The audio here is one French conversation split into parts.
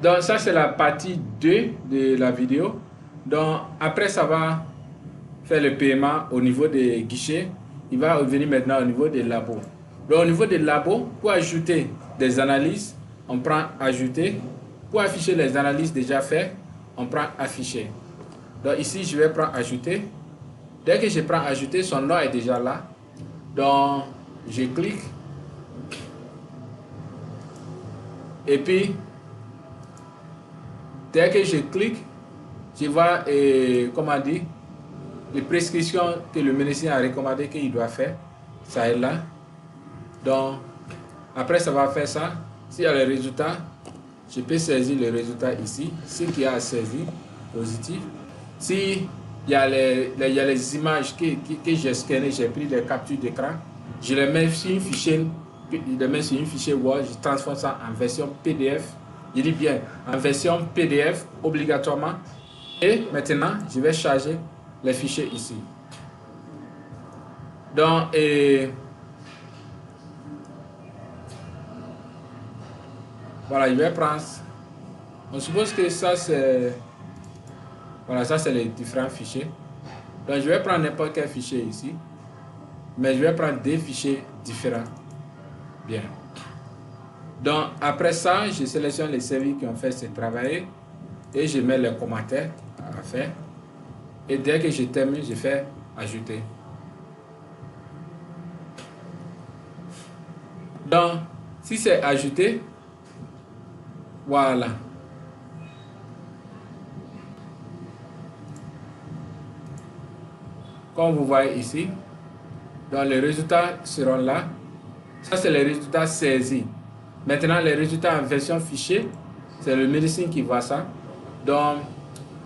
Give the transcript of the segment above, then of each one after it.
Donc ça c'est la partie 2 de la vidéo. Donc après ça va faire le paiement au niveau des guichets. Il va revenir maintenant au niveau des labos. Donc au niveau des labos, pour ajouter des analyses, on prend ajouter. Pour afficher les analyses déjà faites, on prend afficher. Donc ici je vais prendre ajouter. Dès que je prends ajouter, son nom est déjà là. Donc je clique. Et puis dès que je clique, je vois comment dire, les prescriptions que le médecin a recommandé qu'il doit faire. Ça est là. Donc après ça va faire ça. S'il y a le résultat, je peux saisir le résultat ici. Ce qu'il y a à saisir, positif. Si il y a les images que j'ai scannées, j'ai pris des captures d'écran, je les mets sur un fichier Word, je transforme ça en version PDF. Je dis bien en version PDF obligatoirement. Et maintenant, je vais charger les fichiers ici. Donc, voilà, je vais prendre. On suppose que ça c'est. Voilà, ça c'est les différents fichiers. Donc, je vais prendre n'importe quel fichier ici. Mais je vais prendre des fichiers différents. Bien. Donc, après ça, je sélectionne les services qui ont fait ce travail. Et je mets les commentaires à faire. Et dès que je termine, je fais ajouter. Donc, si c'est ajouté, voilà. Comme vous voyez ici, donc les résultats seront là. Ça, c'est les résultats saisis. Maintenant, les résultats en version fichier, c'est le médecin qui voit ça. Donc,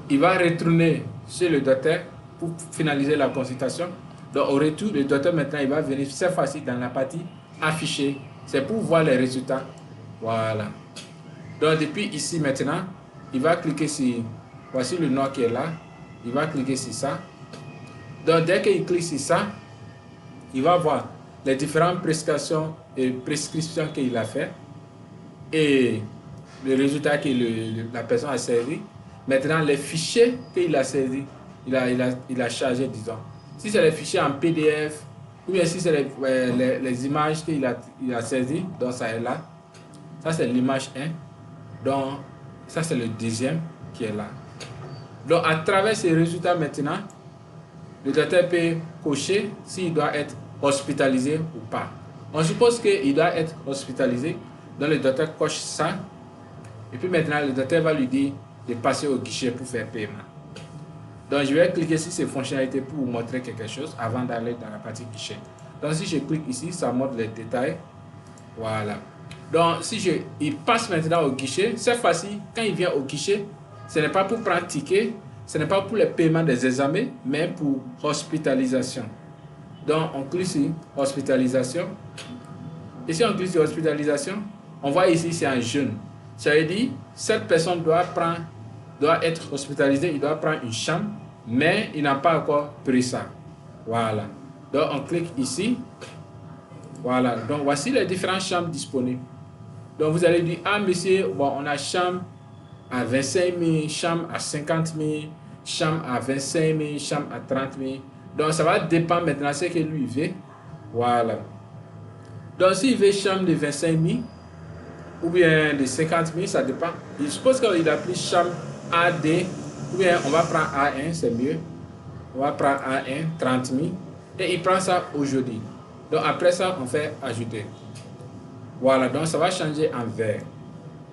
il va retourner chez le docteur pour finaliser la consultation. Donc, au retour, le docteur, maintenant, il va venir cette fois-ci dans la partie affichée. C'est pour voir les résultats. Voilà. Donc, depuis ici, maintenant, il va cliquer sur, voici le nom qui est là. Il va cliquer sur ça. Donc, dès qu'il clique sur ça, il va voir les différentes prescriptions qu'il a fait et le résultat que la personne a servi. Maintenant, les fichiers qu'il a servi, il a chargé, disons. Si c'est les fichiers en PDF, ou bien si c'est les images qu'il a saisies, donc ça est là. Ça, c'est l'image 1. Donc, ça, c'est le deuxième qui est là. Donc, à travers ces résultats maintenant, le docteur peut cocher s'il doit être hospitalisé ou pas. On suppose qu'il doit être hospitalisé, donc le docteur coche ça. Et puis maintenant, le docteur va lui dire de passer au guichet pour faire paiement. Donc, je vais cliquer sur ces fonctionnalités pour vous montrer quelque chose avant d'aller dans la partie guichet. Donc, si je clique ici, ça montre les détails. Voilà. Donc, si il passe maintenant au guichet, cette fois-ci, quand il vient au guichet, ce n'est pas pour prendre ticket, ce n'est pas pour le paiement des examens, mais pour hospitalisation. Donc, on clique sur hospitalisation. Et si on clique sur hospitalisation, on voit ici, c'est un jeune. Ça veut dire, cette personne doit être hospitalisée, il doit prendre une chambre, mais il n'a pas encore pris ça. Voilà. Donc, on clique ici. Voilà. Donc, voici les différentes chambres disponibles. Donc, vous allez dire, ah, monsieur, bon, on a chambre à 25 000, chambre à 50 000, chambre à 25 000, chambre à 30 000. Donc, ça va dépendre maintenant de ce que lui veut. Voilà. Donc, s'il veut chambre de 25 000 ou bien de 50 000, ça dépend. Je suppose qu'il a pris chambre AD ou bien on va prendre A1, c'est mieux. On va prendre A1, 30 000 et il prend ça aujourd'hui. Donc, après ça, on fait ajouter. Voilà, donc ça va changer en vert.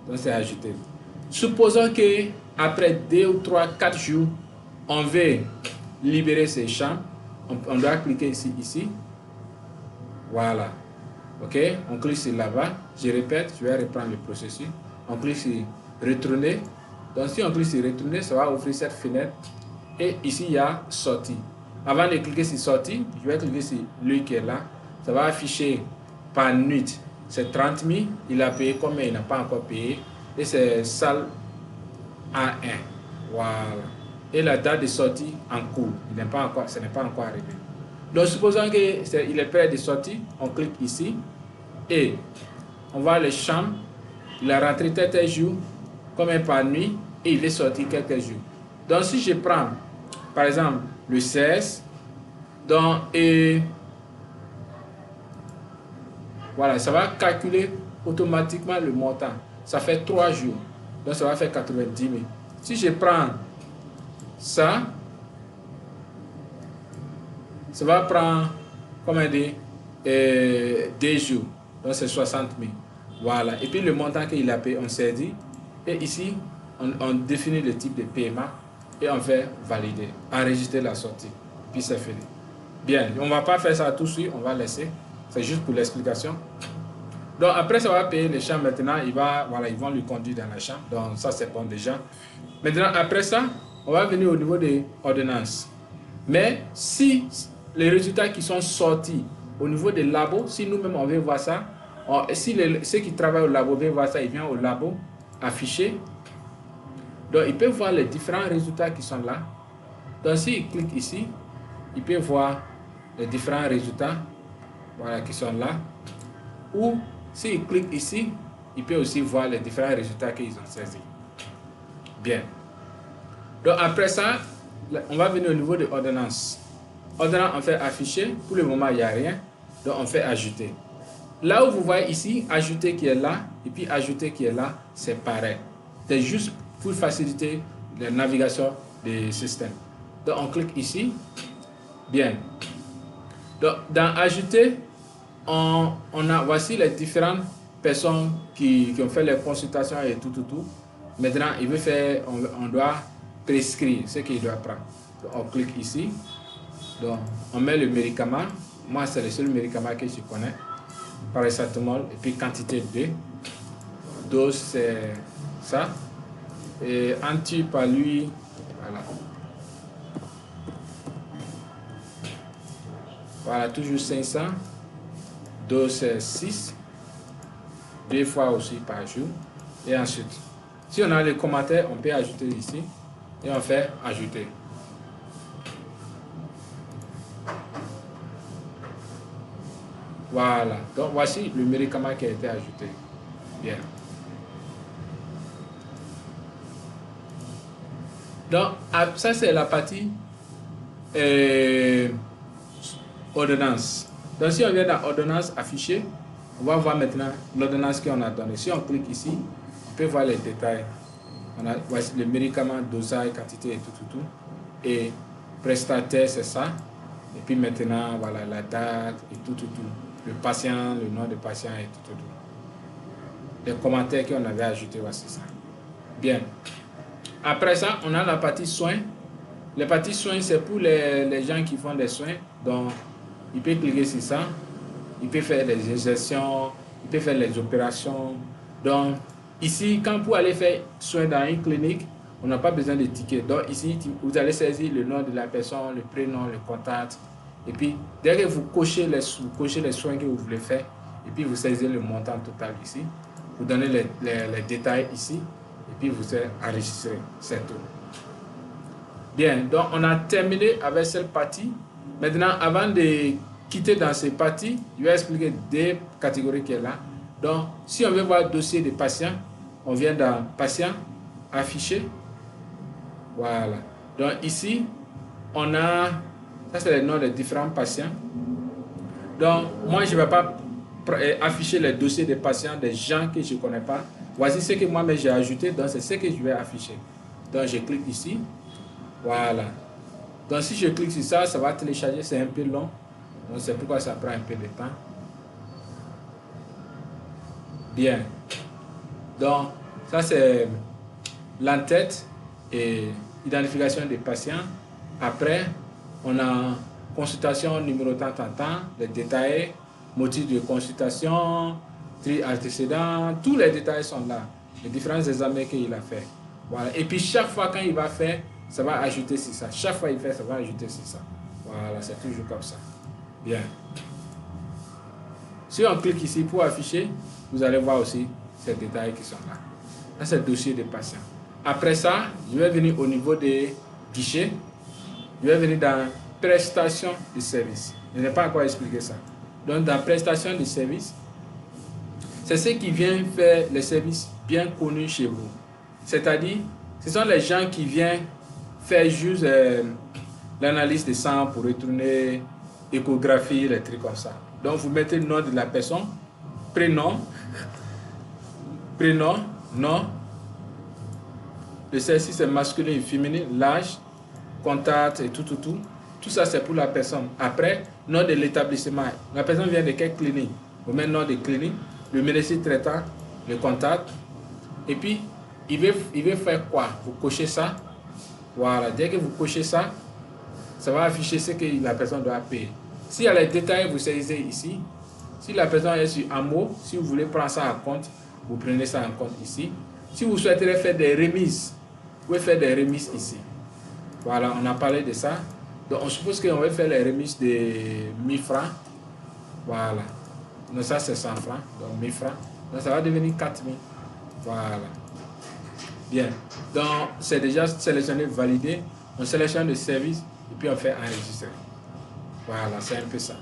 Donc, c'est ajouté. Supposons que après 2 ou 3, 4 jours, on veut libérer ces chambres. On doit cliquer ici. Voilà. Ok, on clique sur là-bas. Je répète, je vais reprendre le processus. On clique sur retourner. Donc si on clique sur retourner, ça va ouvrir cette fenêtre. Et ici, il y a sortie. Avant de cliquer sur sortie, je vais cliquer sur lui qui est là. Ça va afficher par nuit. C'est 30 000. Il a payé combien il n'a pas encore payé. Et c'est salle A1. Voilà. Et la date de sortie en cours. Ce n'est pas encore arrivé. Donc, supposons qu'il est prêt de sortir, on clique ici et on voit les chambres. Il a rentré tel jour combien par nuit, et il va sortir quelques jours. Donc, si je prends, par exemple, le 16, donc, et voilà, ça va calculer automatiquement le montant. Ça fait 3 jours. Donc, ça va faire 90 000. Si je prends ça, ça va prendre, comment dire, 2 jours. Donc, c'est 60 000. Voilà. Et puis, le montant qu'il a payé, on s'est dit. Et ici, on définit le type de paiement et on fait valider, enregistrer la sortie. Puis, c'est fini. Bien, on ne va pas faire ça tout de suite, on va laisser. C'est juste pour l'explication. Donc, après, ça va payer les champs. Maintenant, voilà, ils vont lui conduire dans la chambre. Donc, ça, c'est bon déjà. Maintenant, après ça, on va venir au niveau des ordonnances. Mais si les résultats qui sont sortis au niveau des labos, si nous-mêmes on veut voir ça, si ceux qui travaillent au labo veulent voir ça, ils viennent au labo afficher. Donc, ils peuvent voir les différents résultats qui sont là. Donc, s'ils cliquent ici, ils peuvent voir les différents résultats, voilà, qui sont là. Ou s'ils cliquent ici, ils peuvent aussi voir les différents résultats qu'ils ont saisis. Bien. Donc, après ça, on va venir au niveau de ordonnance. Ordonnance, on fait afficher. Pour le moment, il n'y a rien. Donc, on fait ajouter. Là où vous voyez ici, ajouter qui est là, et puis ajouter qui est là, c'est pareil. C'est juste pour faciliter la navigation des systèmes. Donc, on clique ici. Bien. Donc, dans ajouter, voici les différentes personnes qui ont fait les consultations et tout. Maintenant, on doit prescrire ce qu'il doit prendre. Donc, on clique ici. Donc, on met le médicament. Moi, c'est le seul médicament que je connais. Paracétamol et puis quantité 2. Dose, c'est ça. Et anti-palud, voilà. Voilà, toujours 500. Dose, c'est 6. 2 fois aussi par jour. Et ensuite, si on a les commentaires, on peut ajouter ici. Et on fait ajouter. Voilà. Donc, voici le médicament qui a été ajouté. Bien. Donc, ça, c'est la partie ordonnance. Donc, si on vient dans ordonnance affichée, on va voir maintenant l'ordonnance qu'on a donnée. Si on clique ici, on peut voir les détails. Voici le médicament, dosage, quantité et tout. Et prestataire, c'est ça. Et puis maintenant, voilà la date et tout. Le patient, le nom du patient et tout. Les commentaires qu'on avait ajoutés, voici ça. Bien. Après ça, on a la partie soins. Les parties soins, c'est pour les gens qui font des soins. Donc, il peut cliquer sur ça. Il peut faire les injections, il peut faire les opérations. Donc, ici, quand vous allez faire soins dans une clinique, on n'a pas besoin de ticket. Donc, ici, vous allez saisir le nom de la personne, le prénom, le contact. Et puis, dès que vous cochez les soins que vous voulez faire, et puis vous saisissez le montant total ici. Vous donnez les détails ici, et puis vous êtes enregistré. C'est tout. Bien, donc on a terminé avec cette partie. Maintenant, avant de quitter dans cette partie, je vais expliquer des catégories qui sont là. Donc, si on veut voir le dossier des patients, on vient dans patient, afficher. Voilà. Donc ici, on a, ça c'est le nom des différents patients. Donc, moi, je ne vais pas afficher les dossiers des patients, des gens que je ne connais pas. Voici ce que moi-même j'ai ajouté, donc c'est ce que je vais afficher. Donc, je clique ici. Voilà. Donc, si je clique sur ça, ça va télécharger, c'est un peu long. Donc, c'est pourquoi ça prend un peu de temps. Bien. Donc, ça c'est l'entête et identification des patients. Après, on a consultation numéro tant, les détails, motifs de consultation, tri antécédent, tous les détails sont là. Les différents examens qu'il a fait. Voilà. Et puis, chaque fois quand il va faire, ça va ajouter sur ça. Chaque fois qu'il fait, ça va ajouter sur ça. Voilà, c'est toujours comme ça. Bien. Si on clique ici pour afficher, vous allez voir aussi ces détails qui sont là. Là, c'est le dossier des patients. Après ça, je vais venir au niveau des guichets. Je vais venir dans prestation de service. Je n'ai pas encore expliqué ça. Donc, dans prestation de service, c'est ce qui vient faire les services bien connus chez vous. C'est-à-dire, ce sont les gens qui viennent faire juste l'analyse de sang pour retourner échographie, les trucs comme ça. Donc, vous mettez le nom de la personne, prénom, nom, le sexe si c'est masculin ou féminin, l'âge, contact et tout. Tout ça, c'est pour la personne. Après, nom de l'établissement. La personne vient de quelle clinique? Vous mettez le nom de clinique, le médecin traitant, le contact. Et puis, il veut faire quoi? Vous cochez ça. Voilà. Dès que vous cochez ça, ça va afficher ce que la personne doit payer. S'il y a les détails, vous saisissez ici. Si la personne est sur AMO, si vous voulez prendre ça en compte, vous prenez ça en compte ici. Si vous souhaitez faire des remises, vous pouvez faire des remises ici. Voilà, on a parlé de ça. Donc, on suppose qu'on va faire les remises de 1000 francs. Voilà. Donc, ça, c'est 100 francs. Donc, 1000 francs. Donc, ça va devenir 4000. Voilà. Bien. Donc, c'est déjà sélectionné, validé. On sélectionne le service et puis on fait enregistrer. Voilà, c'est un peu ça.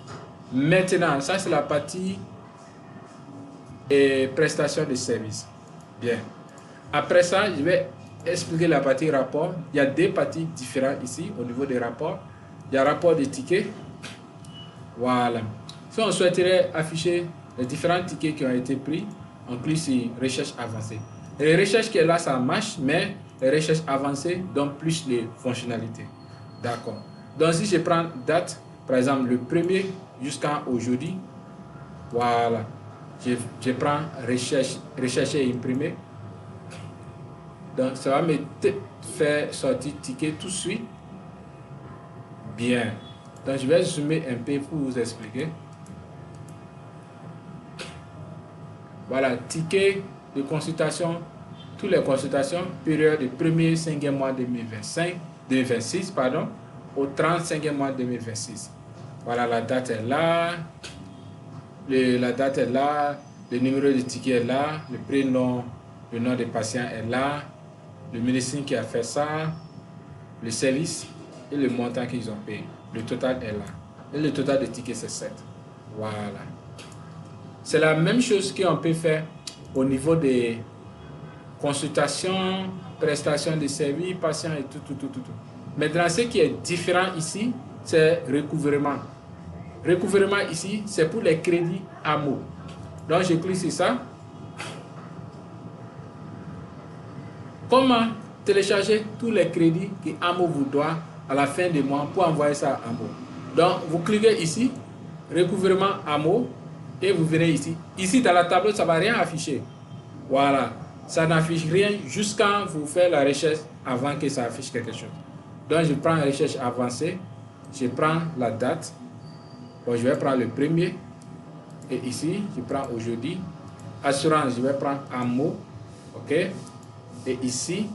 Maintenant, ça, c'est la partie prestation de service. Bien. Après ça, je vais expliquer la partie rapport. Il y a deux parties différentes ici au niveau des rapports. Il y a rapport des tickets. Voilà. Si on souhaiterait afficher les différents tickets qui ont été pris, on clique sur recherche avancée. Les recherches qui est là, ça marche, mais les recherches avancées donnent plus de fonctionnalités. D'accord. Donc si je prends date, par exemple le 1er jusqu'à aujourd'hui, voilà. Je prends rechercher et imprimer. Donc ça va me faire sortir ticket tout de suite. Bien. Donc je vais zoomer un peu pour vous expliquer. Voilà, ticket de consultation, toutes les consultations, période du 1er 5e mois 2026, pardon, au 35e mois 2026. Voilà, la date est là, la date est là, le numéro de ticket est là, le prénom, le nom des patients est là, le médecin qui a fait ça, le service et le montant qu'ils ont payé. Le total est là. Et le total de tickets, c'est 7. Voilà. C'est la même chose qu'on peut faire au niveau des consultations, prestations de services, patients et tout. Maintenant, ce qui est différent ici, c'est recouvrement. Recouvrement ici, c'est pour les crédits AMO. Donc, je clique sur ça. Comment télécharger tous les crédits que AMO vous doit à la fin du mois pour envoyer ça à AMO? Donc, vous cliquez ici, recouvrement AMO, et vous venez ici. Ici, dans la table, ça ne va rien afficher. Voilà. Ça n'affiche rien jusqu'à vous faire la recherche avant que ça affiche quelque chose. Donc, je prends recherche avancée. Je prends la date. Bon, je vais prendre le 1er. Et ici, je prends aujourd'hui. Assurance, je vais prendre AMO. OK. Et ici,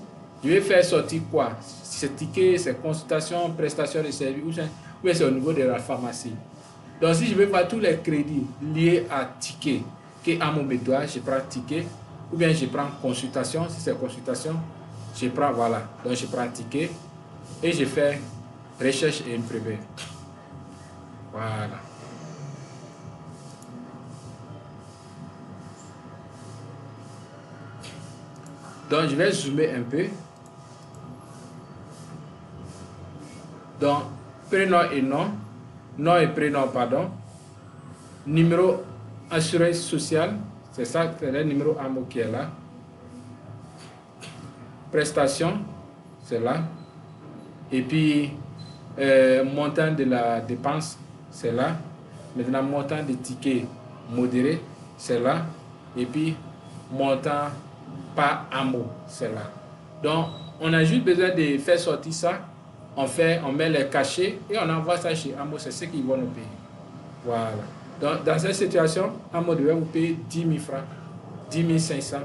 je vais faire sortir quoi? C'est ticket, c'est consultation, prestation de services, ou c'est au niveau de la pharmacie. Donc, si je veux voir tous les crédits liés à ticket que AMO me doit, je prends ticket, ou bien je prends consultation. Si c'est consultation, je prends, voilà. Donc, je prends ticket et je fais recherche et imprimer. Voilà. Donc, je vais zoomer un peu. Donc, prénom et nom. Nom et prénom, pardon. Numéro assurance sociale. C'est ça, c'est le numéro AMO qui est là. Prestation, c'est là. Et puis, montant de la dépense, c'est là. Maintenant, montant de ticket modéré, c'est là. Et puis, montant par AMO, c'est là. Donc, on a juste besoin de faire sortir ça. On met les cachets et on envoie ça chez AMO. C'est ce qu'ils vont nous payer. Voilà. Donc, dans cette situation, AMO devait vous payer 10 000 francs. 10 500.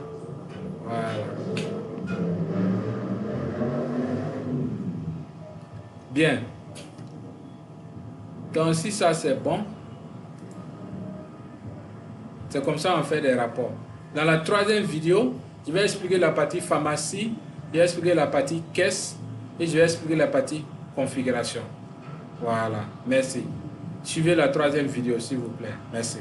Voilà. Bien. Donc, si ça c'est bon, c'est comme ça on fait des rapports. Dans la troisième vidéo, je vais expliquer la partie pharmacie, je vais expliquer la partie caisse et je vais expliquer la partie configuration. Voilà. Merci. Suivez la troisième vidéo, s'il vous plaît. Merci.